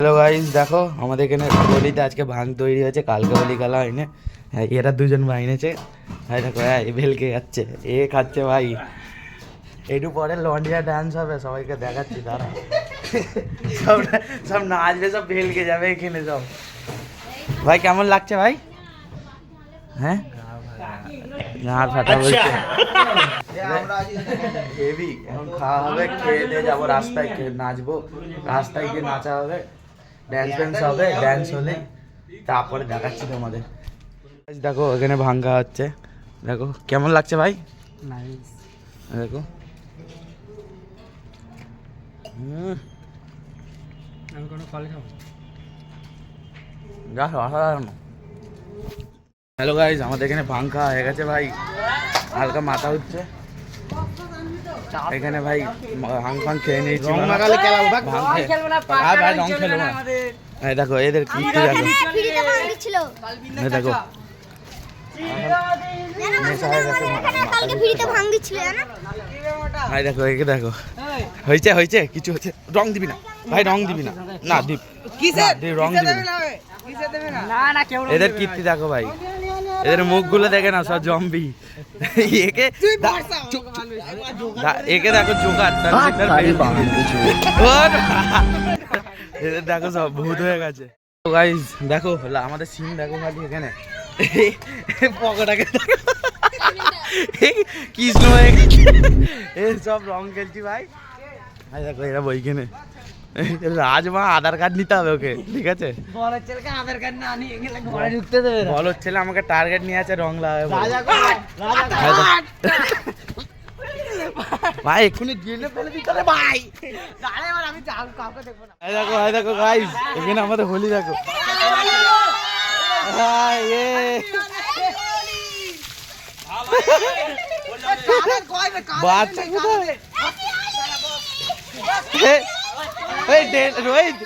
Hello guys, দেখো আমাদের এখানে হোলিতে আজকে ভাঙ তৈরি হয়েছে, কালকে হোলি খেলা হয়নি। হ্যাঁ, এরা দুজন ভাই এনেছে। হ্যাঁ দেখো, হ্যাঁ এ ভেলকে যাচ্ছে, এ খাচ্ছে ভাই। একটু পরে লন্ডিয়া ডান্স হবে, সবাইকে দেখাচ্ছি তারা। সব সব নাচবে, সব ভেলকে যাবে এখানে সব। ভাই কেমন লাগছে ভাই? হ্যাঁ গাঁড় ফাটা বলছে। হেভি, এখন খাওয়া হবে, খেয়ে দিয়ে যাবো রাস্তায়, নাচবো রাস্তায় গিয়ে নাচা হবে, ড্যান্স ফ্যান্স হবে, ড্যান্স হলে তারপরে দেখাচ্ছি তোমাদের। দেখো এখানে ভাঙ্গা হচ্ছে, দেখো কেমন লাগছে ভাই? দেখো হ্যালো গাইজ, আমাদের এখানে ভাঙ্গা হয়ে গেছে ভাই, হালকা মাথা হচ্ছে এখানে ভাই। ভাং ফাং খেয়ে নিয়েছি, রং খেলবো না। দেখো এদের কীর্তি দেখো, দেখো ভাই দেখো, একে দেখো, হয়েছে হয়েছে কিছু হচ্ছে। রং দিবি না ভাই, রং দিবি না, না দিব রং দিবি না। এদের কীর্তি দেখো ভাই, এদের মুখগুলো দেখে না, সব জম্বি। একে একে দেখো জোগাড়, এদের দেখো সব ভূত হয়ে গেছে। গাইস দেখো আমাদের সিন দেখো খালি এখানে, পকোটাকে কৃষ্ণ হয়ে গেছে, এই সব রং খেলছি ভাই। ভাই দেখো এরা বইখানে, রাজমা আধার কার্ড নিতে হবে ওকে, ঠিক আছে? বলো ছেলে আমাকে টার্গেট নিয়ে আছে, রং লাগাবে ভাই, এক্ষুনি জেলে ফেলে দিতে হবে ভাই। দেখো ভাই, দেখো গাইস এখানে আমাদের হোলি দেখো ভাই, বাচ্চা কোথায়? Rohit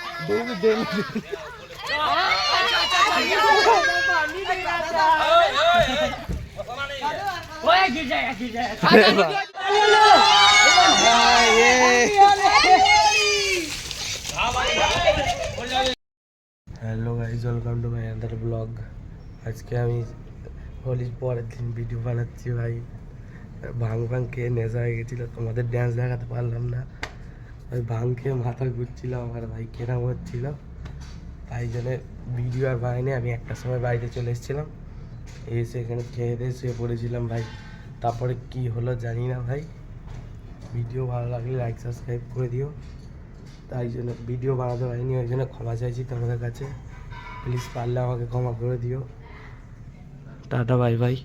hello guys, welcome to my other blog. আজকে আমি হোলির পরের দিন ভিডিও বানাচ্ছি ভাই। ভাং ভাং খেয়ে নেশা হয়ে গেছিলো, তোমাদের ড্যান্স দেখাতে পারলাম না। ওই ভাং খেয়ে মাথা ঘুরছিল আমার ভাই, কেরাম হচ্ছিল, তাই জন্য ভিডিও আর বানাইনি। আমি একটার সময় বাড়িতে চলে এসেছিলাম, এসে এখানে খেয়ে দিয়ে শুয়ে পড়েছিলাম ভাই। তারপরে কি হলো জানি না ভাই। ভিডিও ভালো লাগলে লাইক সাবস্ক্রাইব করে দিও। তাই জন্য ভিডিও বানাতে পারিনি, ওই জন্য ক্ষমা চাইছি তোমাদের কাছে। প্লিজ পারলে আমাকে ক্ষমা করে দিও। Tata bye bye.